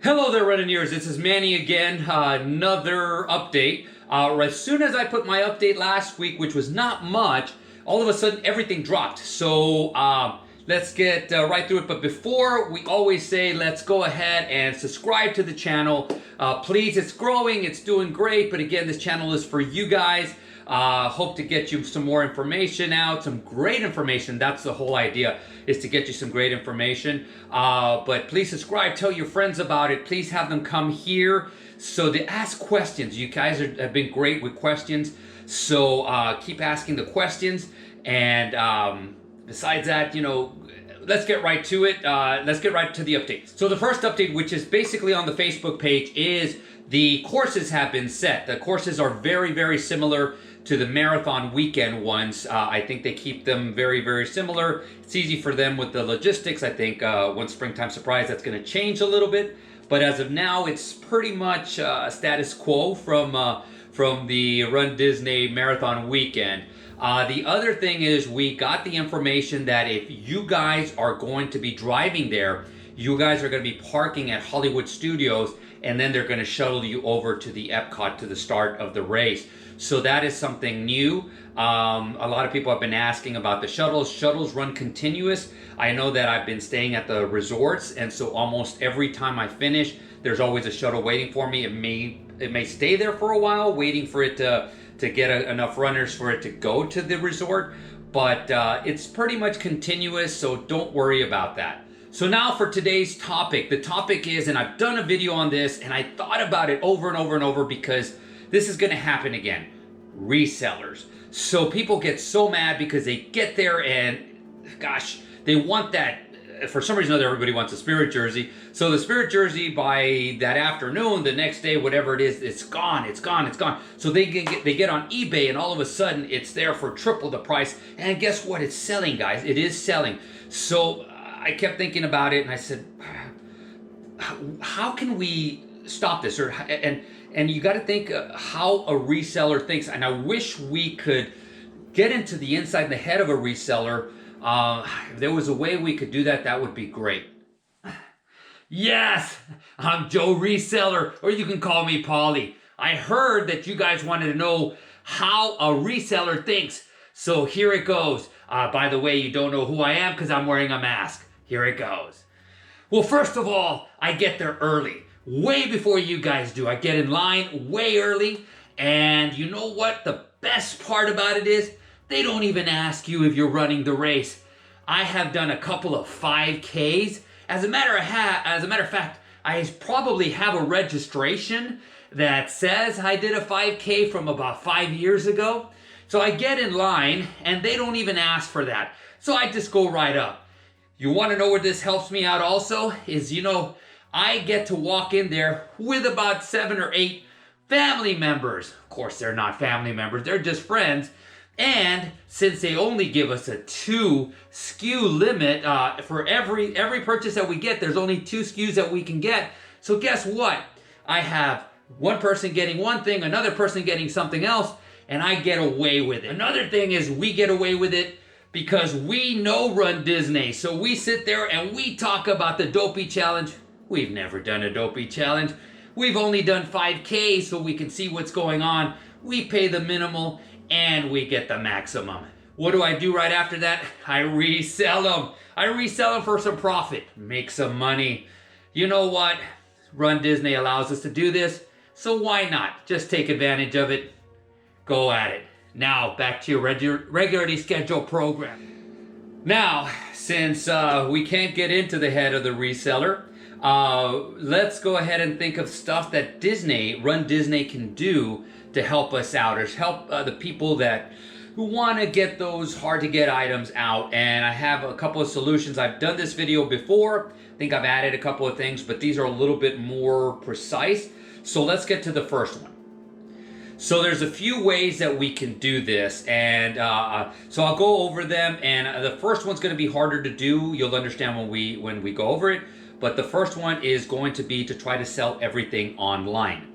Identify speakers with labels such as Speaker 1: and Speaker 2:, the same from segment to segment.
Speaker 1: Hello there, Renniers. This is Manny again. Another update. As soon as I put my update last week, which was not much, all of a sudden everything dropped. So let's get right through it. But before, we always say let's go ahead and subscribe to the channel. Please, it's growing, it's doing great. But again, this channel is for you guys. Hope to get you some more information out, some great information. That's the whole idea, is to get you some great information. But please subscribe, tell your friends about it. Please have them come here so they ask questions. You guys have been great with questions, so keep asking the questions. And besides that, let's get right to it. Let's get right to the updates. So the first update, which is basically on the Facebook page, is the courses have been set. The courses are very, very similar to the marathon weekend ones. I think they keep them very, very similar. It's easy for them with the logistics. I think once Springtime Surprise, that's going to change a little bit. But as of now, it's pretty much status quo from the Run Disney marathon weekend. The other thing is, we got the information that if you guys are going to be driving there, you guys are going to be parking at Hollywood Studios, and then they're going to shuttle you over to the Epcot to the start of the race. So that is something new. A lot of people have been asking about the shuttles. Shuttles run continuous. I know that I've been staying at the resorts, and so almost every time I finish, there's always a shuttle waiting for me. It may stay there for a while, waiting for it to get enough runners for it to go to the resort, but it's pretty much continuous, so don't worry about that. So now for today's topic. The topic is, and I've done a video on this, and I thought about it over and over and over because this is going to happen again. Resellers. So people get so mad because they get there and, gosh, they want that. For some reason or other, everybody wants a Spirit jersey. So the Spirit jersey, by that afternoon, the next day, whatever it is, it's gone, it's gone, it's gone. So they get on eBay, and all of a sudden, it's there for triple the price. And guess what? It's selling, guys. It is selling. So I kept thinking about it, and I said, how can we stop this? And you got to think how a reseller thinks. And I wish we could get into the inside the head of a reseller. If there was a way we could do that, that would be great. Yes, I'm Joe Reseller, or you can call me Paulie. I heard that you guys wanted to know how a reseller thinks. So here it goes. By the way, you don't know who I am because I'm wearing a mask. Here it goes. Well, first of all, I get there early. Way before you guys do. I get in line way early. And you know what the best part about it is? They don't even ask you if you're running the race. I have done a couple of 5Ks. As a matter of fact, I probably have a registration that says I did a 5K from about 5 years ago. So I get in line, and they don't even ask for that. So I just go right up. You want to know where this helps me out also? Is, I get to walk in there with about 7 or 8 family members. Of course, they're not family members. They're just friends. And since they only give us a 2 SKU limit, for every purchase that we get, there's only 2 SKUs that we can get. So guess what? I have one person getting one thing, another person getting something else, and I get away with it. Another thing is, we get away with it because we know Run Disney. So we sit there and we talk about the Dopey Challenge. We've never done a Dopey Challenge. We've only done 5K so we can see what's going on. We pay the minimal and we get the maximum. What do I do right after that? I resell them. I resell them for some profit. Make some money. You know what? Run Disney allows us to do this, so why not? Just take advantage of it. Go at it. Now, back to your regularly scheduled program. Now, since we can't get into the head of the reseller, let's go ahead and think of stuff that Run Disney can do to help us out, or help the people who want to get those hard to get items out. And I have a couple of solutions. I've done this video before. I think I've added a couple of things, but these are a little bit more precise. So let's get to the first one. So there's a few ways that we can do this, and so I'll go over them. And the first one's going to be harder to do. You'll understand when we go over it. But the first one is going to be to try to sell everything online.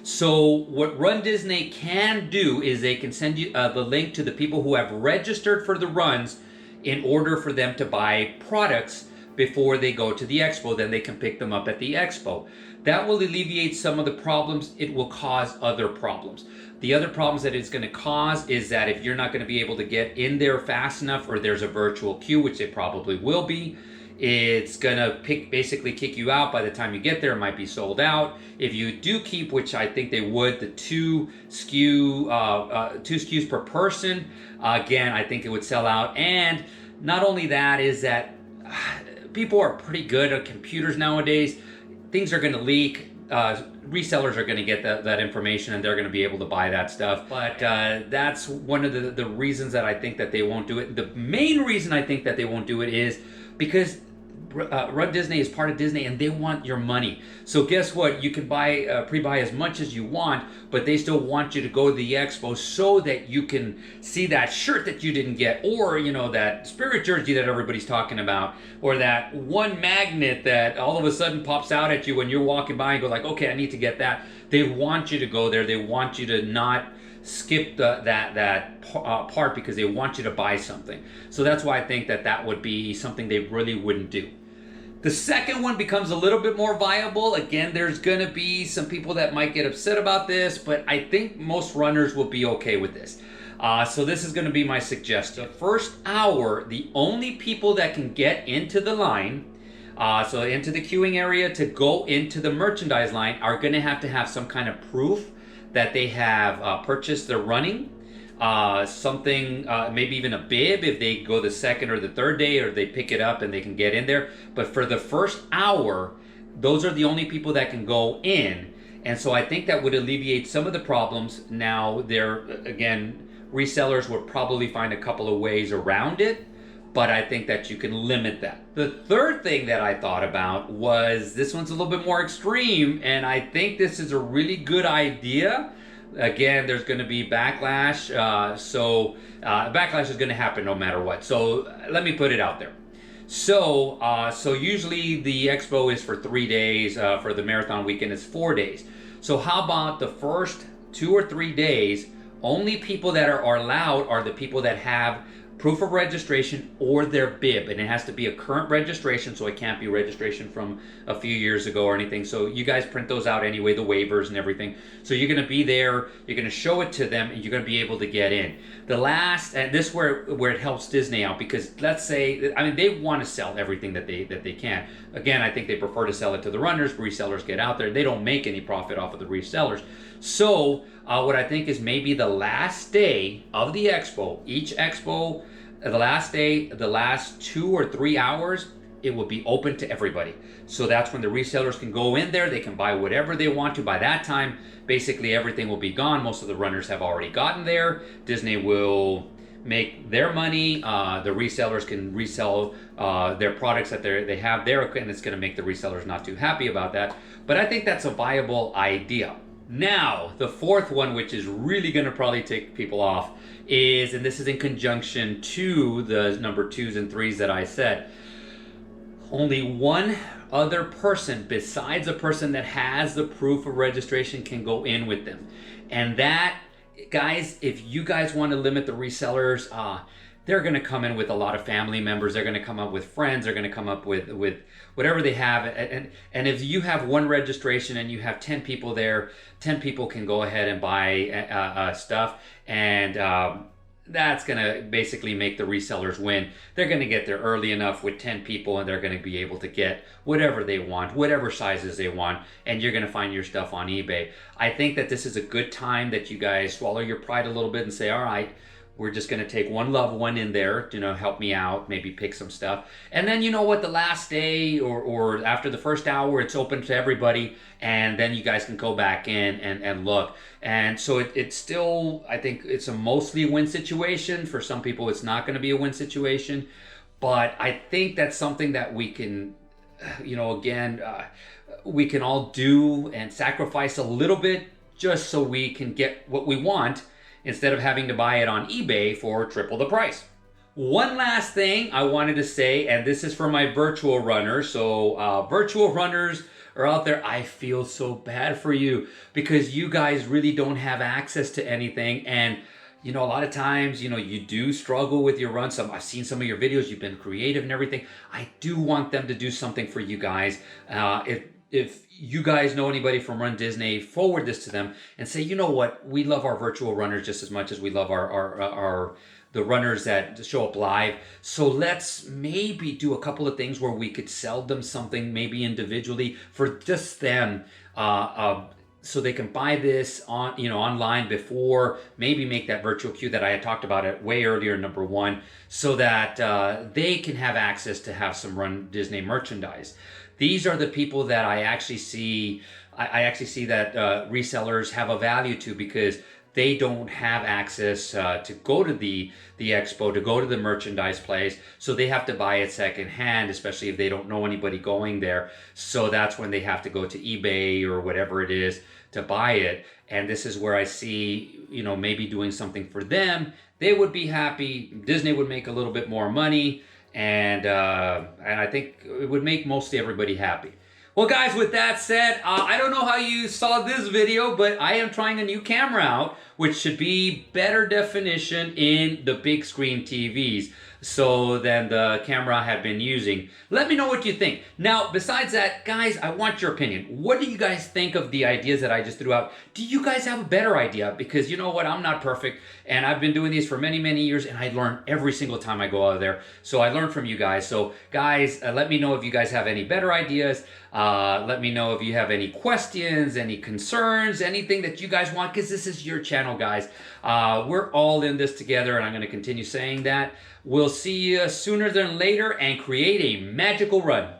Speaker 1: So what Run Disney can do is they can send you the link to the people who have registered for the runs in order for them to buy products before they go to the expo. Then they can pick them up at the expo. That will alleviate some of the problems. It will cause other problems. The other problems that it's going to cause is that if you're not going to be able to get in there fast enough, or there's a virtual queue, which it probably will be, it's going to basically kick you out. By the time you get there, it might be sold out. If you do keep, which I think they would, the two SKUs per person, again, I think it would sell out. And not only that, is that people are pretty good at computers nowadays. Things are going to leak. Resellers are going to get that information, and they're going to be able to buy that stuff. But that's one of the reasons that I think that they won't do it. The main reason I think that they won't do it is because runDisney is part of Disney, and they want your money. So guess what? You can buy pre-buy as much as you want, but they still want you to go to the expo so that you can see that shirt that you didn't get, or that Spirit jersey that everybody's talking about, or that one magnet that all of a sudden pops out at you when you're walking by and go like, okay, I need to get that. They want you to go there. They want you to not skip that part, because they want you to buy something. So that's why I think that would be something they really wouldn't do. The second one becomes a little bit more viable. Again, there's going to be some people that might get upset about this, but I think most runners will be okay with this. So this is going to be my suggestion. The first hour, the only people that can get into the line, so into the queuing area to go into the merchandise line, are going to have some kind of proof that they have purchased their running. Something, maybe even a bib if they go the second or the third day, or they pick it up and they can get in there. But for the first hour, those are the only people that can go in. And so I think that would alleviate some of the problems. Now, again, resellers would probably find a couple of ways around it, but I think that you can limit that. The third thing that I thought about was, this one's a little bit more extreme, and I think this is a really good idea. Again, there's going to be backlash, so backlash is going to happen no matter what. So let me put it out there. So usually the expo is for 3 days. For the marathon weekend, it's 4 days. So how about the first 2 or 3 days? Only people that are allowed are the people that have proof of registration or their bib, and it has to be a current registration, so it can't be registration from a few years ago or anything. So you guys print those out anyway, the waivers and everything. So you're going to be there, you're going to show it to them, and you're going to be able to get in. The last, and this is where it helps Disney out, because let's say, I mean, they want to sell everything that they can. Again, I think they prefer to sell it to the runners. Resellers get out there, they don't make any profit off of the resellers. So what I think is maybe the last day of the expo, each expo, the last day, the last 2 or 3 hours, it will be open to everybody. So that's when the resellers can go in there, they can buy whatever they want to. By that time, basically everything will be gone. Most of the runners have already gotten there. Disney will make their money. The resellers can resell their products that they have there, and it's going to make the resellers not too happy about that. But I think that's a viable idea. Now, the fourth one, which is really going to probably take people off, is, and this is in conjunction to the number 2s and 3s that I said, only one other person besides a person that has the proof of registration can go in with them. And that, guys, if you guys want to limit the resellers, they're going to come in with a lot of family members. They're going to come up with friends. They're going to come up with whatever they have. And if you have one registration and you have 10 people there, 10 people can go ahead and buy stuff. And that's going to basically make the resellers win. They're going to get there early enough with 10 people, and they're going to be able to get whatever they want, whatever sizes they want, and you're going to find your stuff on eBay. I think that this is a good time that you guys swallow your pride a little bit and say, all right, we're just going to take one loved one in there, help me out, maybe pick some stuff. And then, the last day or after the first hour, it's open to everybody. And then you guys can go back in and look. And so it's still, I think it's a mostly win situation. For some people, it's not going to be a win situation. But I think that's something that we can, we can all do and sacrifice a little bit just so we can get what we want, instead of having to buy it on eBay for triple the price. One last thing I wanted to say, and this is for my virtual runners. So virtual runners are out there. I feel so bad for you, because you guys really don't have access to anything. And a lot of times, you do struggle with your run. I've seen some of your videos. You've been creative and everything. I do want them to do something for you guys. If you guys know anybody from Run Disney, forward this to them and say, you know what, we love our virtual runners just as much as we love our the runners that show up live. So let's maybe do a couple of things where we could sell them something, maybe individually for just them. So they can buy this online before, maybe make that virtual queue that I had talked about it way earlier, number one, so that they can have access to have some Run Disney merchandise. These are the people that I actually see. I actually see that resellers have a value to, because they don't have access to go to the expo, to go to the merchandise place. So they have to buy it secondhand, especially if they don't know anybody going there. So that's when they have to go to eBay or whatever it is to buy it. And this is where I see, maybe doing something for them. They would be happy. Disney would make a little bit more money. And I think it would make mostly everybody happy. Well, guys, with that said, I don't know how you saw this video, but I am trying a new camera out, which should be better definition in the big screen TVs than the camera I have been using. Let me know what you think. Now, besides that, guys, I want your opinion. What do you guys think of the ideas that I just threw out? Do you guys have a better idea? Because you know what? I'm not perfect, and I've been doing these for many, many years, and I learn every single time I go out there. So I learn from you guys. So, guys, let me know if you guys have any better ideas. Let me know if you have any questions, any concerns, anything that you guys want, because this is your channel, guys. We're all in this together, and I'm going to continue saying that. We'll see you sooner than later, and create a magical run.